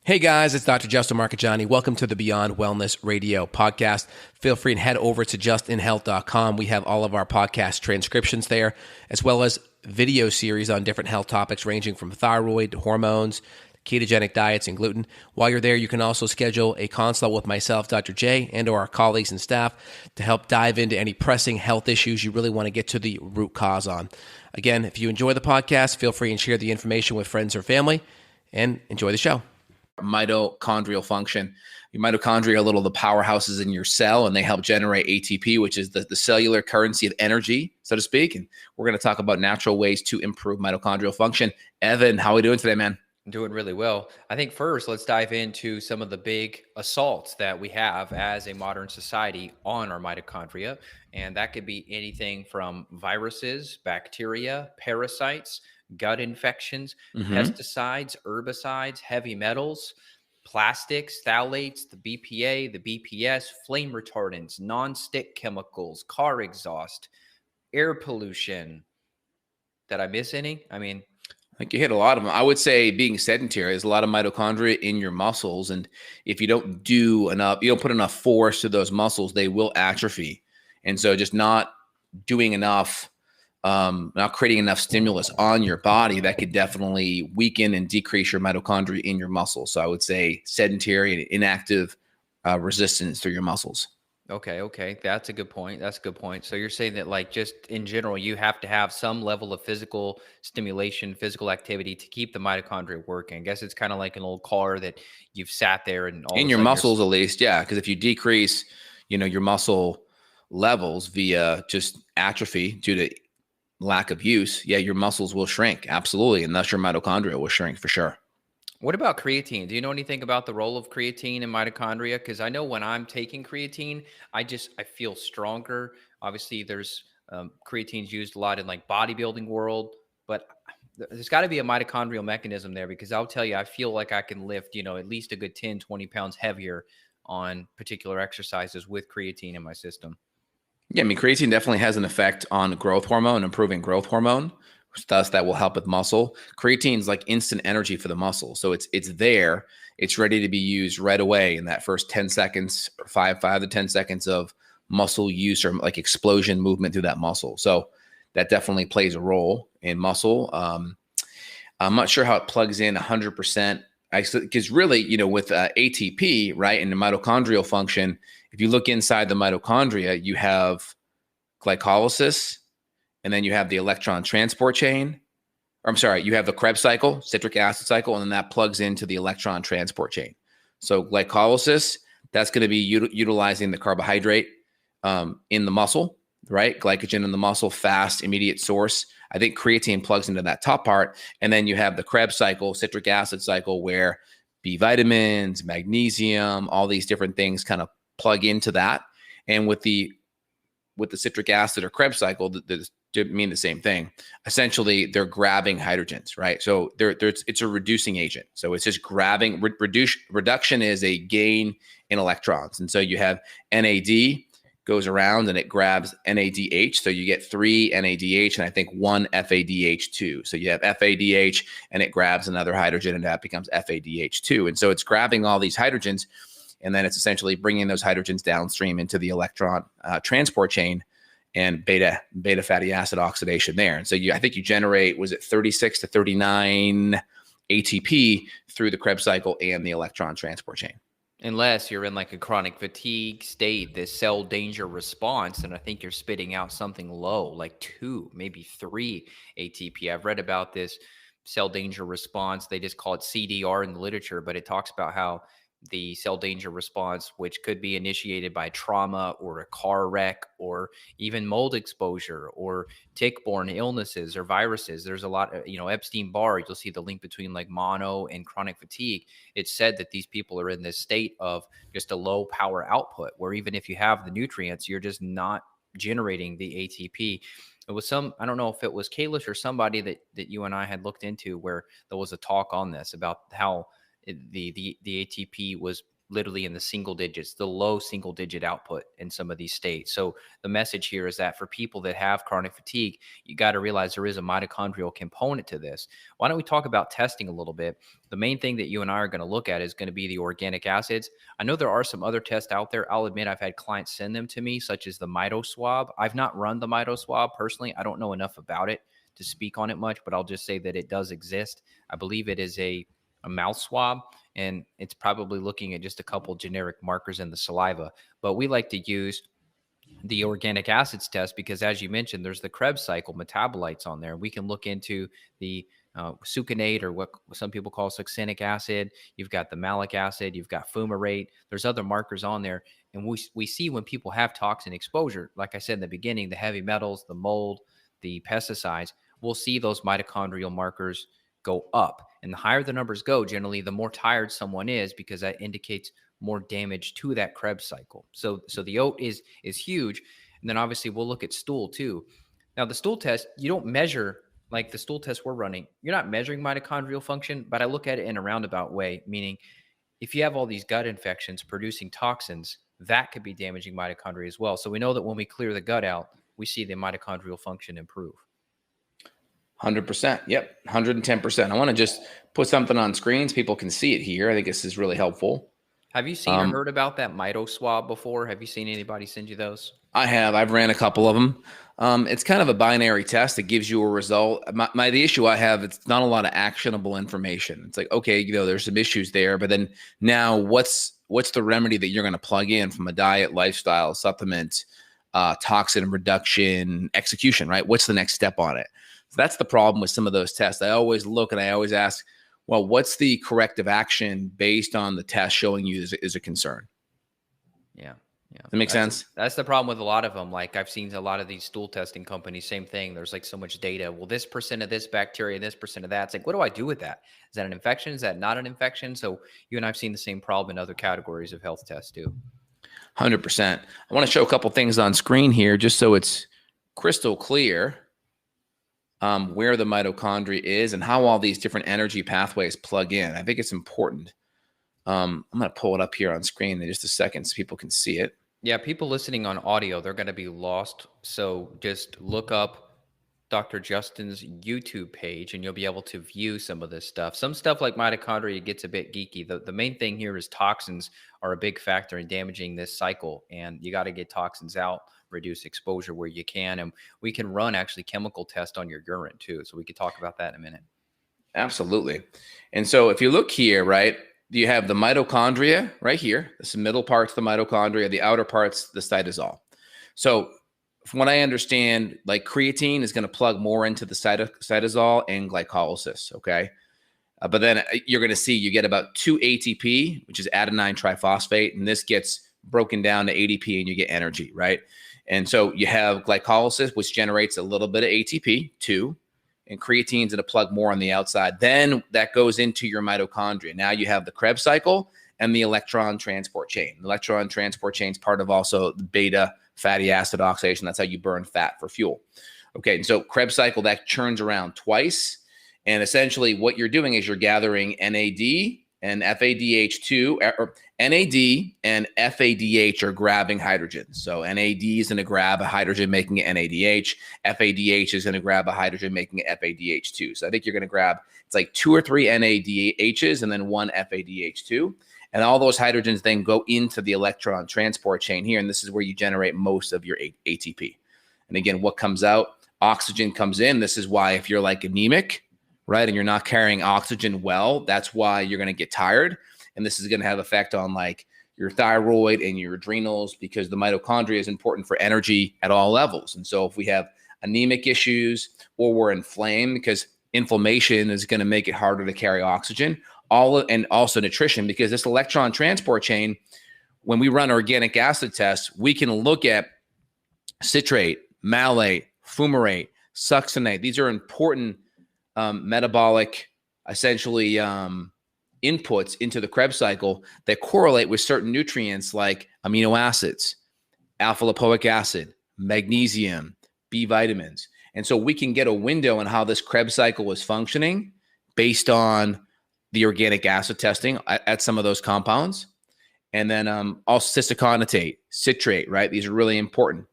Hey guys, it's Dr. Justin Marcagiani. Welcome to the Beyond Wellness Radio podcast. Feel free and head over to justinhealth.com. We have all of our podcast transcriptions there, as well as video series on different health topics ranging from thyroid to hormones, ketogenic diets, and gluten. While you're there, you can also schedule a consult with myself, Dr. J, and or our colleagues and staff to help dive into any pressing health issues you really want to get to the root cause on. Again, if you enjoy the podcast, feel free and share the information with friends or family, and enjoy the show. Mitochondrial function. Your mitochondria are little the powerhouses in your cell, and they help generate ATP, which is the cellular currency of energy, so to speak. And we're going to talk about natural ways to improve mitochondrial function. Evan, how are we doing today, man? I'm doing really well. I think first, let's dive into some of the big assaults that we have as a modern society on our mitochondria. And that could be anything from viruses, bacteria, parasites, gut infections, pesticides, herbicides, heavy metals, plastics, phthalates, the BPA, the BPS, flame retardants, non-stick chemicals, car exhaust, air pollution. Did I miss any? I think you hit a lot of them. I would say being sedentary, there's a lot of mitochondria in your muscles. And if you don't do enough, you don't put enough force to those muscles, they will atrophy. And so just not doing enough, not creating enough stimulus on your body, that could definitely weaken and decrease your mitochondria in your muscles. So I would say sedentary and inactive resistance through your muscles. Okay. That's a good point. So you're saying that, like, just in general, you have to have some level of physical stimulation, physical activity to keep the mitochondria working. I guess it's kind of like an old car that you've sat there and all in of a your sudden muscles, at least. Yeah. Because if you decrease, your muscle levels via just atrophy due to lack of use, your muscles will shrink. Absolutely. And thus your mitochondria will shrink for sure. What about creatine? Do you know anything about the role of creatine in mitochondria? Because I know when I'm taking creatine, I feel stronger. Obviously, there's creatine's used a lot in like bodybuilding world, but there's got to be a mitochondrial mechanism there, because I'll tell you, I feel like I can lift, at least a good 10, 20 pounds heavier on particular exercises with creatine in my system. Yeah, creatine definitely has an effect on growth hormone, improving growth hormone. Thus, that will help with muscle. Creatine is like instant energy for the muscle. So it's there. It's ready to be used right away in that first 10 seconds, or 5 to 10 seconds of muscle use, or like explosion movement through that muscle. So that definitely plays a role in muscle. I'm not sure how it plugs in 100%. Because really, with ATP, right, and the mitochondrial function, if you look inside the mitochondria, you have glycolysis, and then you have the electron transport chain. Or I'm sorry, you have the Krebs cycle, citric acid cycle, and then that plugs into the electron transport chain. So glycolysis, that's going to be utilizing the carbohydrate in the muscle, right? Glycogen in the muscle, fast, immediate source. I think creatine plugs into that top part. And then you have the Krebs cycle, citric acid cycle, where B vitamins, magnesium, all these different things kind of plug into that. And with the citric acid or Krebs cycle, they mean the same thing. Essentially, they're grabbing hydrogens, right? So it's a reducing agent. So it's just grabbing. Reduction is a gain in electrons. And so you have NAD goes around and it grabs NADH. So you get 3 NADH and I think 1 FADH2. So you have FADH and it grabs another hydrogen and that becomes FADH2. And so it's grabbing all these hydrogens, and then it's essentially bringing those hydrogens downstream into the electron transport chain and beta fatty acid oxidation there. And so I think you generate, was it 36 to 39 ATP through the Krebs cycle and the electron transport chain. Unless you're in like a chronic fatigue state, this cell danger response, and I think you're spitting out something low, like 2, maybe 3 ATP. I've read about this cell danger response. They just call it CDR in the literature, but it talks about how the cell danger response, which could be initiated by trauma or a car wreck or even mold exposure or tick-borne illnesses or viruses. There's a lot of, Epstein-Barr, you'll see the link between like mono and chronic fatigue. It's said that these people are in this state of just a low power output, where even if you have the nutrients, you're just not generating the ATP. It was I don't know if it was Kalish or somebody that you and I had looked into, where there was a talk on this about how the ATP was literally in the single digits, the low single digit output in some of these states. So the message here is that for people that have chronic fatigue, you got to realize there is a mitochondrial component to this. Why don't we talk about testing a little bit? The main thing that you and I are going to look at is going to be the organic acids. I know there are some other tests out there. I'll admit I've had clients send them to me, such as the Mito swab. I've not run the Mito swab personally. I don't know enough about it to speak on it much, but I'll just say that it does exist. I believe it is a mouth swab, and it's probably looking at just a couple generic markers in the saliva. But we like to use the organic acids test because, as you mentioned, there's the Krebs cycle metabolites on there. We can look into the succinate, or what some people call succinic acid. You've got the malic acid. You've got fumarate. There's other markers on there. And we see when people have toxin exposure, like I said in the beginning, the heavy metals, the mold, the pesticides, we'll see those mitochondrial markers go up. And the higher the numbers go, generally, the more tired someone is, because that indicates more damage to that Krebs cycle. So the oat is huge. And then obviously we'll look at stool too. Now the stool test, you don't measure, like the stool test we're running, you're not measuring mitochondrial function, but I look at it in a roundabout way, meaning if you have all these gut infections producing toxins, that could be damaging mitochondria as well. So we know that when we clear the gut out, we see the mitochondrial function improve. 100%. Yep. 110%. I want to just put something on screen so people can see it here. I think this is really helpful. Have you seen or heard about that Mito swab before? Have you seen anybody send you those? I have. I've ran a couple of them. It's kind of a binary test. It gives you a result. The issue I have, it's not a lot of actionable information. It's like, okay, there's some issues there, but then now what's the remedy that you're going to plug in from a diet, lifestyle, supplement, toxin reduction, execution, right? What's the next step on it? So that's the problem with some of those tests. I always look and I always ask, well, what's the corrective action based on the test showing you is a concern? Yeah. Does that make sense? That's the problem with a lot of them. Like I've seen a lot of these stool testing companies, same thing. There's like so much data. Well, this percent of this bacteria, this percent of that. It's like, what do I do with that? Is that an infection? Is that not an infection? So you and I've seen the same problem in other categories of health tests too. 100%. I want to show a couple things on screen here just so it's crystal clear where the mitochondria is and how all these different energy pathways plug in. I think it's important. I'm going to pull it up here on screen in just a second so people can see it. Yeah, people listening on audio, they're going to be lost. So just look up Dr. Justin's YouTube page and you'll be able to view some of this stuff. Some stuff like mitochondria gets a bit geeky. The main thing here is toxins are a big factor in damaging this cycle, and you got to get toxins out, reduce exposure where you can. And we can run actually chemical tests on your urine too. So we could talk about that in a minute. Absolutely. And so if you look here, right, you have the mitochondria right here. This is the middle part's the mitochondria, the outer part's the cytosol. So from what I understand, like creatine is going to plug more into the cytosol and glycolysis, okay? But then you're going to see you get about 2 ATP, which is adenine triphosphate, and this gets broken down to ADP and you get energy, right? And so you have glycolysis, which generates a little bit of ATP, 2, and creatine's going to plug more on the outside. Then that goes into your mitochondria. Now you have the Krebs cycle and the electron transport chain. The electron transport chain is part of also the beta fatty acid oxidation. That's how you burn fat for fuel. Okay, and so Krebs cycle, that churns around twice. And essentially what you're doing is you're gathering NAD and FADH2, or NAD and FADH are grabbing hydrogen. So NAD is going to grab a hydrogen, making it NADH. FADH is going to grab a hydrogen, making it FADH2. So I think you're going to grab, it's like 2 or 3 NADHs and then 1 FADH2. And all those hydrogens then go into the electron transport chain here. And this is where you generate most of your ATP. And again, what comes out? Oxygen comes in. This is why if you're like anemic, right, and you're not carrying oxygen well, that's why you're going to get tired. And this is going to have effect on like your thyroid and your adrenals, because the mitochondria is important for energy at all levels. And so if we have anemic issues or we're inflamed, because inflammation is going to make it harder to carry oxygen, and also nutrition, because this electron transport chain, when we run organic acid tests, we can look at citrate, malate, fumarate, succinate. These are important metabolic, essentially, inputs into the Krebs cycle that correlate with certain nutrients like amino acids, alpha lipoic acid, magnesium, B vitamins. And so we can get a window on how this Krebs cycle is functioning based on the organic acid testing at some of those compounds. And then also cysticonatate, citrate, right? These are really important.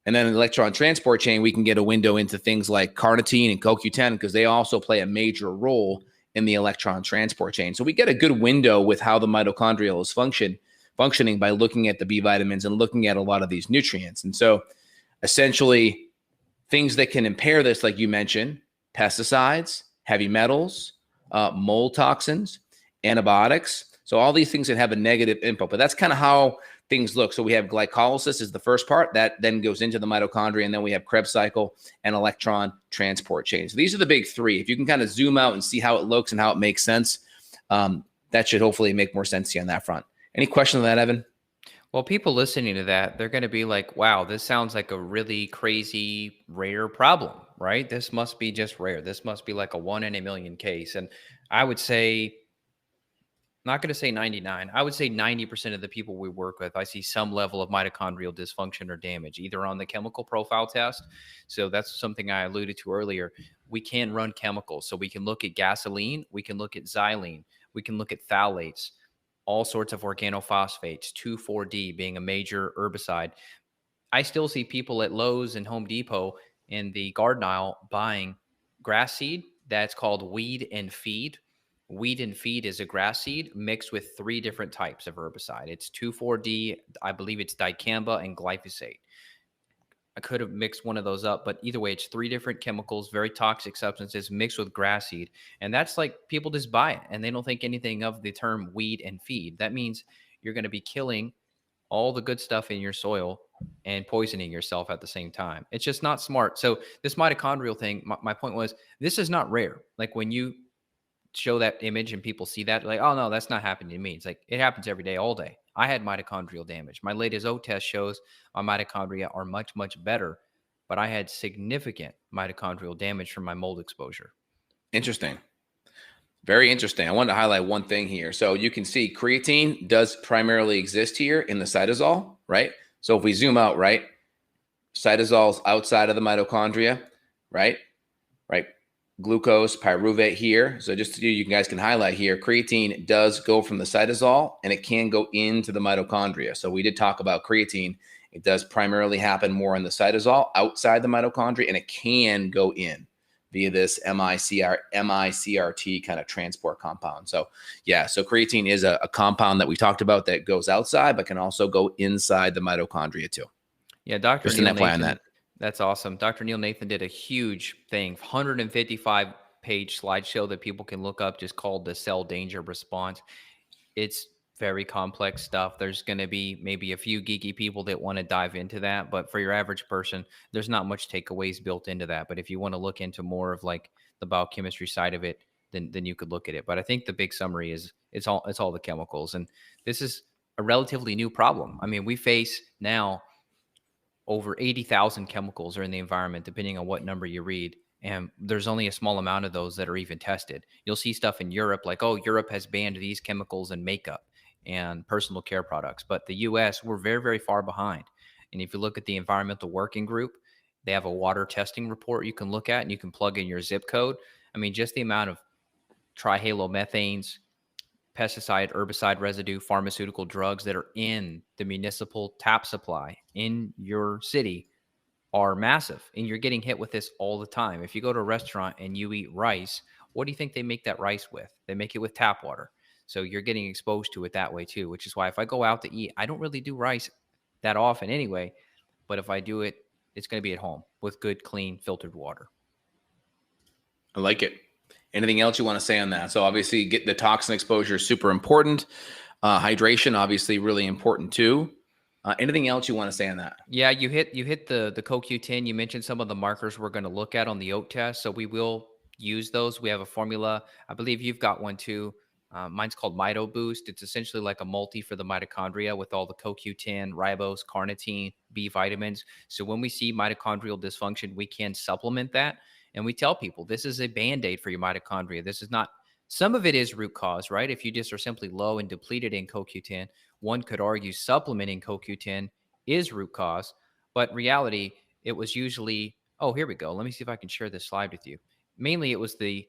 And then in the electron transport chain, we can get a window into things like carnitine and CoQ10 because they also play a major role in the electron transport chain. So we get a good window with how the mitochondrial is functioning by looking at the B vitamins and looking at a lot of these nutrients. And so essentially things that can impair this, like you mentioned, pesticides, heavy metals, mold toxins, antibiotics. So all these things that have a negative input, but that's kind of how things look. So we have glycolysis is the first part that then goes into the mitochondria, and then we have Krebs cycle and electron transport chain. So these are the big three. If you can kind of zoom out and see how it looks and how it makes sense, that should hopefully make more sense to you on that front. Any question on that, Evan? Well, people listening to that, they're going to be like, wow, this sounds like a really crazy, rare problem, right? This must be just rare. This must be like a 1 in a million case. And I would say, not going to say 99, I would say 90% of the people we work with, I see some level of mitochondrial dysfunction or damage, either on the chemical profile test. So that's something I alluded to earlier. We can run chemicals. So we can look at gasoline, we can look at xylene, we can look at phthalates, all sorts of organophosphates, 2,4-D being a major herbicide. I still see people at Lowe's and Home Depot in the garden aisle buying grass seed that's called weed and feed. Weed and feed is a grass seed mixed with 3 different types of herbicide. It's 2,4-D, I believe it's dicamba and glyphosate. I could have mixed one of those up, but either way, it's 3 different chemicals, very toxic substances mixed with grass seed. And that's like people just buy it and they don't think anything of the term weed and feed. That means you're going to be killing all the good stuff in your soil and poisoning yourself at the same time. It's just not smart. So this mitochondrial thing, my point was, this is not rare. Like when you show that image and people see that, like, oh no, that's not happening to me. It's like it happens every day, all day. I had mitochondrial damage. My latest O test shows my mitochondria are much, much better, but I had significant mitochondrial damage from my mold exposure. Interesting. Very interesting. I wanted to highlight one thing here. So you can see creatine does primarily exist here in the cytosol, right? So if we zoom out, right, cytosol's outside of the mitochondria, right? Right. Glucose, pyruvate here. So just so you guys can highlight here, creatine does go from the cytosol and it can go into the mitochondria. So we did talk about creatine. It does primarily happen more in the cytosol outside the mitochondria, and it can go in via this MICRT kind of transport compound. So yeah, so creatine is a compound that we talked about that goes outside, but can also go inside the mitochondria too. Yeah, Dr. Just Neil an FYI on Nathan, that. that's awesome. Dr. Neil Nathan did a huge thing, 155-page slideshow that people can look up, just called the cell danger response. It's very complex stuff. There's going to be maybe a few geeky people that want to dive into that, but for your average person, there's not much takeaways built into that. But if you want to look into more of like the biochemistry side of it, then you could look at it. But I think the big summary is it's all the chemicals, and this is a relatively new problem. I mean, we face now over 80,000 chemicals are in the environment, depending on what number you read. And there's only a small amount of those that are even tested. You'll see stuff in Europe like, oh, Europe has banned these chemicals in makeup and personal care products. But the US, we're very, very far behind. And if you look at the Environmental Working Group, they have a water testing report you can look at and you can plug in your zip code. I mean, just the amount of trihalomethanes, pesticide, herbicide residue, pharmaceutical drugs that are in the municipal tap supply in your city are massive. And you're getting hit with this all the time. If you go to a restaurant and you eat rice, what do you think they make that rice with? They make it with tap water. So you're getting exposed to it that way too, which is why if I go out to eat, I don't really do rice that often anyway. But if I do it, it's going to be at home with good, clean, filtered water. I like it. Anything else you want to say on that? So obviously get the toxin exposure is super important. Hydration, obviously really important too. Anything else you want to say on that? Yeah, you hit the CoQ10. You mentioned some of the markers we're going to look at on the oat test. So we will use those. We have a formula. I believe you've got one too. Mine's called Mito Boost. It's essentially like a multi for the mitochondria with all the CoQ10, ribose, carnitine, B vitamins. So when we see mitochondrial dysfunction, we can supplement that. And we tell people this is a band-aid for your mitochondria. This is not, some of it is root cause, right? If you just are simply low and depleted in CoQ10, one could argue supplementing CoQ10 is root cause. But reality, it was usually, oh, here we go. Let me see if I can share this slide with you. Mainly it was the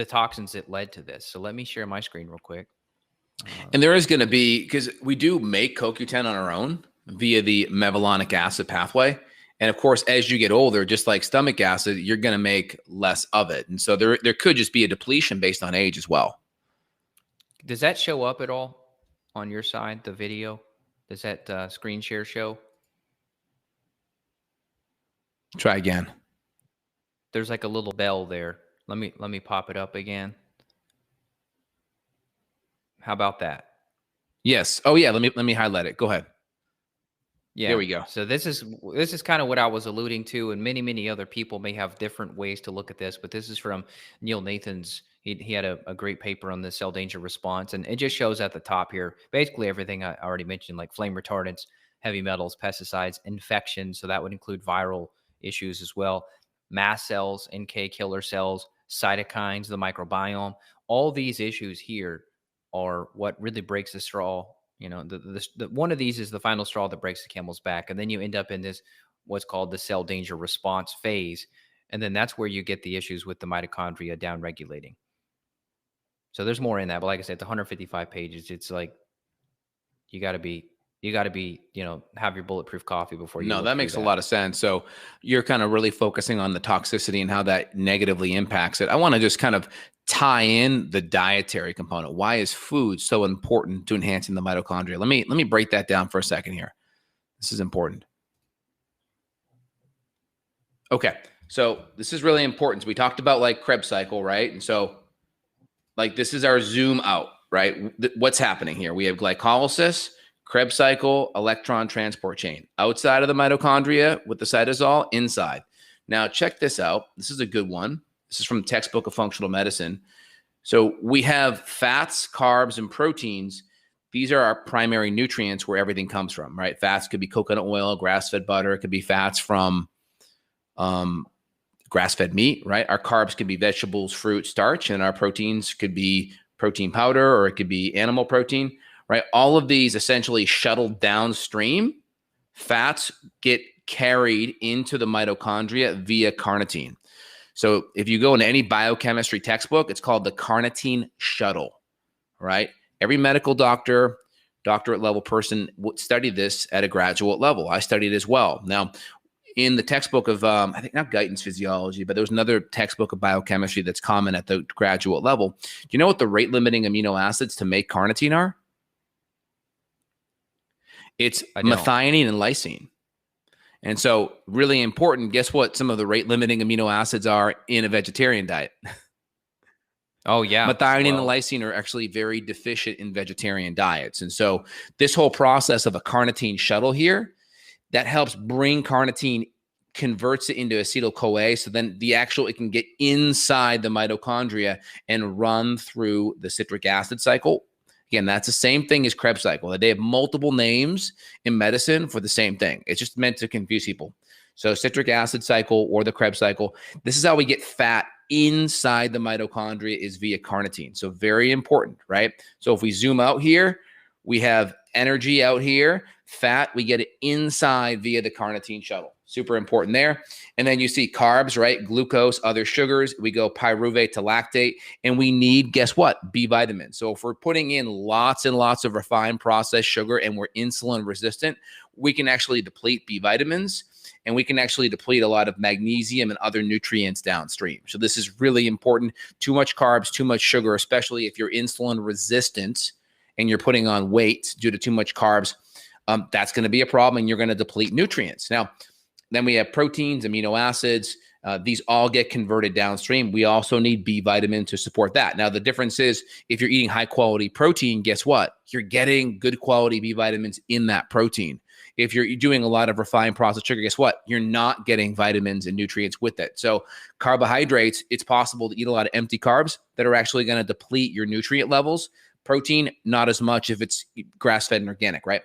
toxins that led to this. So let me share my screen real quick. And there is going to be, because we do make CoQ10 on our own via the mevalonic acid pathway. And of course, as you get older, just like stomach acid, you're going to make less of it. And so there could just be a depletion based on age as well. Does that show up at all on your side, the video? Does that screen share show? Try again. There's like a little bell there. Let me pop it up again. How about that? Yes. Oh yeah. Let me highlight it. Go ahead. Yeah. There we go. So this is kind of what I was alluding to, and many other people may have different ways to look at this, but this is from Neil Nathan's. He had a great paper on the cell danger response, and it just shows at the top here basically everything I already mentioned, like flame retardants, heavy metals, pesticides, infections. So that would include viral issues as well, mast cells, NK killer cells, cytokines, the microbiome. All these issues here are what really breaks the straw. You know, the one of these is the final straw that breaks the camel's back. And then you end up in this, what's called the cell danger response phase. And then that's where you get the issues with the mitochondria down regulating. So there's more in that. But like I said, it's 155 pages. It's like, you got to be, you know, have your bulletproof coffee before you. No, that makes a lot of sense. So you're kind of really focusing on the toxicity and how that negatively impacts it. I want to just kind of tie in the dietary component. Why is food so important to enhancing the mitochondria? Let me break that down for a second here. This is important. Okay, so this is really important. So we talked about like Krebs cycle, right? And so like this is our zoom out, right? What's happening here? We have glycolysis, Krebs cycle, electron transport chain. Outside of the mitochondria with the cytosol, inside. Now check this out. This is a good one. This is from the textbook of functional medicine. So we have fats, carbs, and proteins. These are our primary nutrients where everything comes from, right? Fats could be coconut oil, grass-fed butter. It could be fats from grass-fed meat, right? Our carbs could be vegetables, fruit, starch, and our proteins could be protein powder, or it could be animal protein, right? All of these essentially shuttle downstream. Fats get carried into the mitochondria via carnitine. So if you go into any biochemistry textbook, it's called the carnitine shuttle, right? Every medical doctor, doctorate level person would study this at a graduate level. I studied as well. Now, in the textbook of, I think not Guyton's physiology, but there was another textbook of biochemistry that's common at the graduate level. Do you know what the rate limiting amino acids to make carnitine are? It's methionine and lysine. And so really important, guess what some of the rate limiting amino acids are in a vegetarian diet? Oh, yeah. Methionine and lysine are actually very deficient in vegetarian diets. And so this whole process of a carnitine shuttle here, that helps bring carnitine, converts it into acetyl-CoA. So then it can get inside the mitochondria and run through the citric acid cycle. Again, that's the same thing as Krebs cycle. They have multiple names in medicine for the same thing. It's just meant to confuse people. So citric acid cycle or the Krebs cycle, this is how we get fat inside the mitochondria, is via carnitine. So very important, right? So if we zoom out here, we have energy out here, fat, we get it inside via the carnitine shuttle. Super important there. And then you see carbs, right? Glucose, other sugars. We go pyruvate to lactate. And we need, guess what? B vitamins. So if we're putting in lots and lots of refined processed sugar and we're insulin resistant, we can actually deplete B vitamins, and we can actually deplete a lot of magnesium and other nutrients downstream. So this is really important. Too much carbs, too much sugar, especially if you're insulin resistant and you're putting on weight due to too much carbs, that's going to be a problem, and you're going to deplete nutrients. Now, then we have proteins, amino acids. These all get converted downstream. We also need B vitamin to support that. Now, the difference is if you're eating high quality protein, guess what? You're getting good quality B vitamins in that protein. If you're doing a lot of refined processed sugar, guess what? You're not getting vitamins and nutrients with it. So carbohydrates, it's possible to eat a lot of empty carbs that are actually going to deplete your nutrient levels. Protein, not as much if it's grass-fed and organic, right?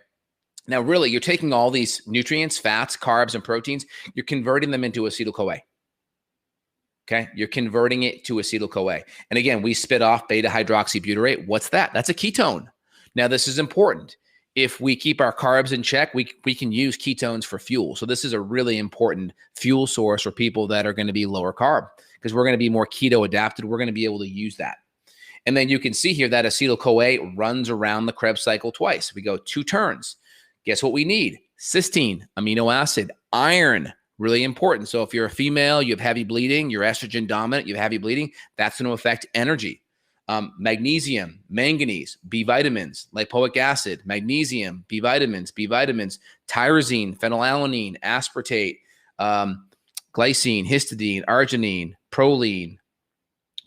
Now, really, you're taking all these nutrients, fats, carbs, and proteins, you're converting them into acetyl-CoA. Okay? You're converting it to acetyl-CoA. And again, we spit off beta-hydroxybutyrate. What's that? That's a ketone. Now, this is important. If we keep our carbs in check, we can use ketones for fuel. So this is a really important fuel source for people that are going to be lower carb, because we're going to be more keto adapted. We're going to be able to use that. And then you can see here that acetyl-CoA runs around the Krebs cycle twice. We go 2 turns. Guess what we need? Cysteine, amino acid, iron, really important. So if you're a female, you have heavy bleeding, you're estrogen dominant, you have heavy bleeding, that's going to affect energy. Magnesium, manganese, B vitamins, lipoic acid, magnesium, B vitamins, tyrosine, phenylalanine, aspartate, glycine, histidine, arginine, proline,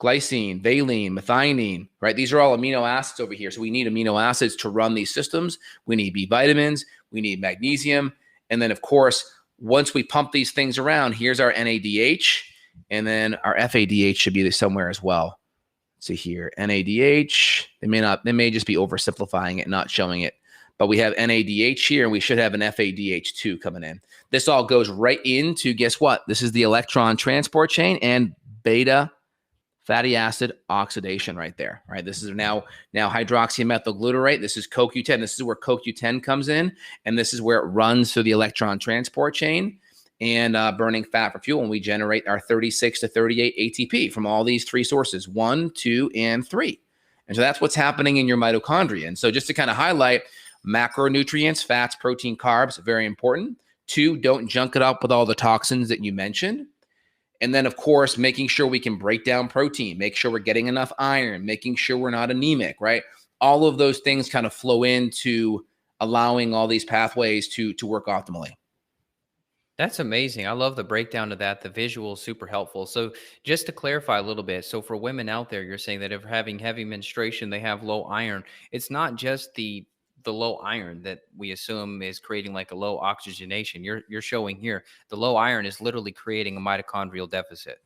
glycine, valine, methionine, right? These are all amino acids over here. So we need amino acids to run these systems. We need B vitamins, we need magnesium. And then of course, once we pump these things around, here's our NADH, and then our FADH should be there somewhere as well. Let's see here, NADH, they may just be oversimplifying it, not showing it, but we have NADH here, and we should have an FADH2 coming in. This all goes right into, guess what? This is the electron transport chain and beta fatty acid oxidation right there, right? This is now hydroxymethylglutarate. This is CoQ10. This is where CoQ10 comes in, and this is where it runs through the electron transport chain and burning fat for fuel. And we generate our 36 to 38 ATP from all these 3 sources, 1, 2, and 3. And so that's what's happening in your mitochondria. And so just to kind of highlight, macronutrients, fats, protein, carbs, very important. 2, don't junk it up with all the toxins that you mentioned. And then, of course, making sure we can break down protein, make sure we're getting enough iron, making sure we're not anemic, right? All of those things kind of flow into allowing all these pathways to work optimally. That's amazing. I love the breakdown of that. The visual is super helpful. So just to clarify a little bit, so for women out there, you're saying that if having heavy menstruation, they have low iron. It's not just the low iron that we assume is creating like a low oxygenation. You're showing here the low iron is literally creating a mitochondrial deficit.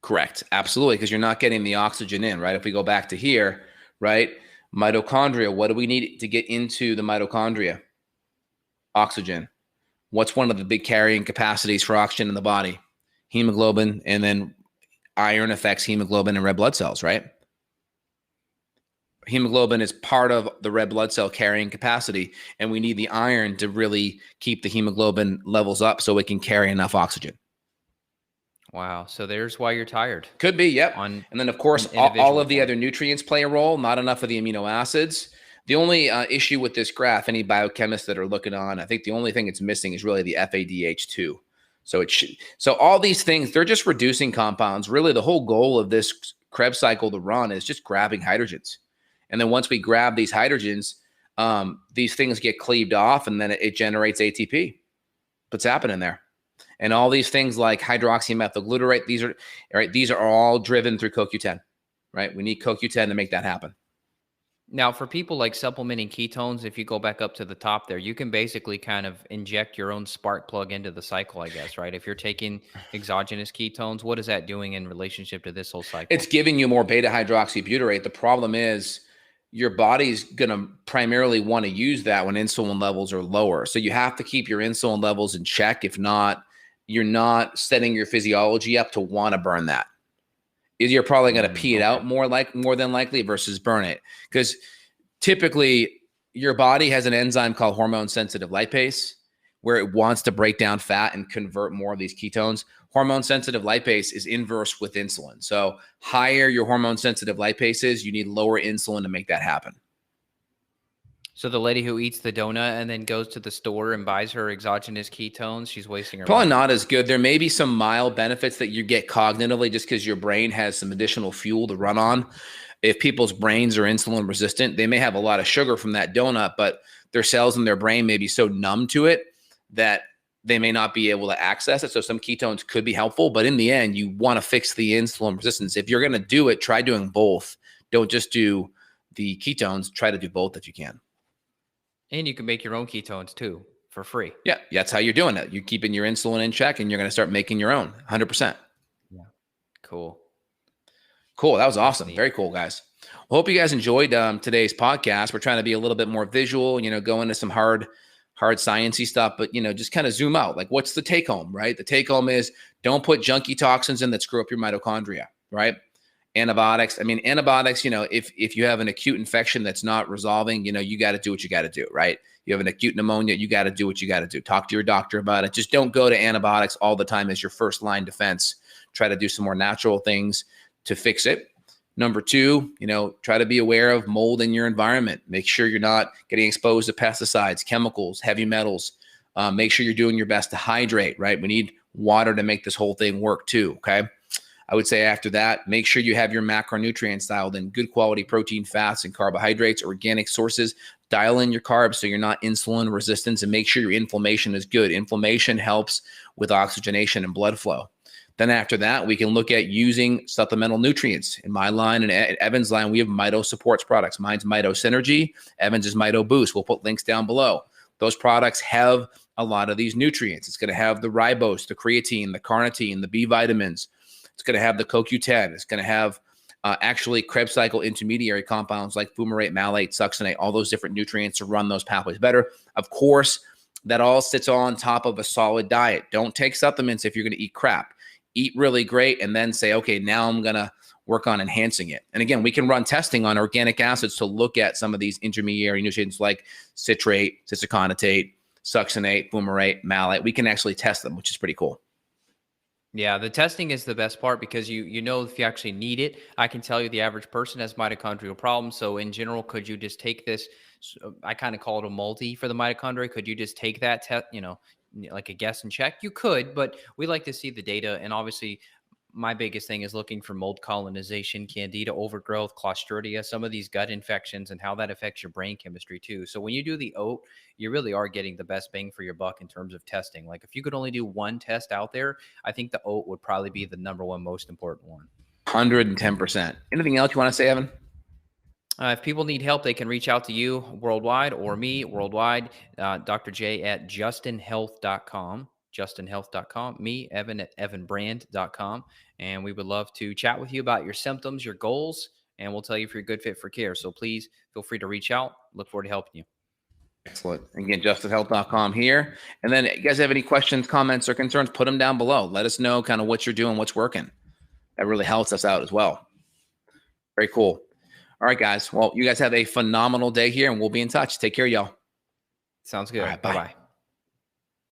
Correct. Absolutely. Because you're not getting the oxygen in, right? If we go back to here, right? Mitochondria, what do we need to get into the mitochondria? Oxygen. What's one of the big carrying capacities for oxygen in the body? Hemoglobin, and then iron affects hemoglobin and red blood cells, right? Hemoglobin is part of the red blood cell carrying capacity, and we need the iron to really keep the hemoglobin levels up so it can carry enough oxygen. Wow. So there's why you're tired. Could be, yep. And then, of course, all of the other nutrients play a role, not enough of the amino acids. The only issue with this graph, any biochemists that are looking on, I think the only thing it's missing is really the FADH2. So all these things, they're just reducing compounds. Really, the whole goal of this Krebs cycle to run is just grabbing hydrogens. And then once we grab these hydrogens, these things get cleaved off, and then it generates ATP. What's happening there? And all these things like hydroxymethylglutarate, these are all driven through CoQ10, right? We need CoQ10 to make that happen. Now, for people like supplementing ketones, if you go back up to the top there, you can basically kind of inject your own spark plug into the cycle, I guess, right? If you're taking exogenous ketones, what is that doing in relationship to this whole cycle? It's giving you more beta hydroxybutyrate. The problem is your body's going to primarily want to use that when insulin levels are lower. So you have to keep your insulin levels in check. If not, you're not setting your physiology up to want to burn that. You're probably going to pee it out more than likely versus burn it. Because typically your body has an enzyme called hormone sensitive lipase where it wants to break down fat and convert more of these ketones. Hormone sensitive lipase is inverse with insulin. So higher your hormone sensitive lipase is, you need lower insulin to make that happen. So the lady who eats the donut and then goes to the store and buys her exogenous ketones, she's wasting her Probably money. not as good. There may be some mild benefits that you get cognitively just because your brain has some additional fuel to run on. If people's brains are insulin resistant, they may have a lot of sugar from that donut, but their cells in their brain may be so numb to it that they may not be able to access it. So some ketones could be helpful, but in the end, you want to fix the insulin resistance. If you're going to do it, try doing both. Don't just do the ketones. Try to do both if you can. And you can make your own ketones too for free. Yeah, that's how you're doing it. You're keeping your insulin in check and you're going to start making your own 100%. Yeah. Cool. That was awesome. Very cool, guys. Well, hope you guys enjoyed today's podcast. We're trying to be a little bit more visual, go into some hard sciencey stuff, but, just kind of zoom out. Like, what's the take home, right? The take home is don't put junky toxins in that screw up your mitochondria, right? Antibiotics. If you have an acute infection that's not resolving, you got to do what you got to do, right? You have an acute pneumonia, you got to do what you got to do. Talk to your doctor about it. Just don't go to antibiotics all the time as your first line defense. Try to do some more natural things to fix it. Number two, try to be aware of mold in your environment. Make sure you're not getting exposed to pesticides, chemicals, heavy metals. Make sure you're doing your best to hydrate, right? We need water to make this whole thing work too, okay? I would say after that, make sure you have your macronutrients dialed in, good quality protein, fats, and carbohydrates, organic sources. Dial in your carbs so you're not insulin resistant, and make sure your inflammation is good. Inflammation helps with oxygenation and blood flow. Then after that, we can look at using supplemental nutrients. In my line and Evan's line, we have Mito Supports products. Mine's Mito Synergy. Evan's is Mito Boost. We'll put links down below. Those products have a lot of these nutrients. It's going to have the ribose, the creatine, the carnitine, the B vitamins. It's going to have the CoQ10. It's going to have actually Krebs cycle intermediary compounds like fumarate, malate, succinate, all those different nutrients to run those pathways better. Of course, that all sits on top of a solid diet. Don't take supplements if you're going to eat crap. Eat really great and then say, okay, now I'm going to work on enhancing it. And again, we can run testing on organic acids to look at some of these intermediary nutrients like citrate, citriconate, succinate, fumarate, malate. We can actually test them, which is pretty cool. Yeah, the testing is the best part because you know if you actually need it. I can tell you the average person has mitochondrial problems. So in general, could you just take this? I kind of call it a multi for the mitochondria. Could you just take that test, like a guess and check? You could, but we like to see the data. And obviously, my biggest thing is looking for mold colonization, candida overgrowth, clostridia, some of these gut infections, and how that affects your brain chemistry too. So when you do the oat, you really are getting the best bang for your buck in terms of testing. Like if you could only do one test out there, I think the oat would probably be the number one most important one. 110%. Anything else you want to say, Evan? If people need help, they can reach out to you worldwide or me worldwide, Dr. J at justinhealth.com. justinhealth.com, me, Evan at evanbrand.com. And we would love to chat with you about your symptoms, your goals, and we'll tell you if you're a good fit for care. So please feel free to reach out. Look forward to helping you. Excellent. Again, justinhealth.com here. And then you guys have any questions, comments, or concerns, put them down below. Let us know kind of what you're doing, what's working. That really helps us out as well. Very cool. All right, guys. Well, you guys have a phenomenal day here, and we'll be in touch. Take care, y'all. Sounds good. All right, bye. Bye-bye.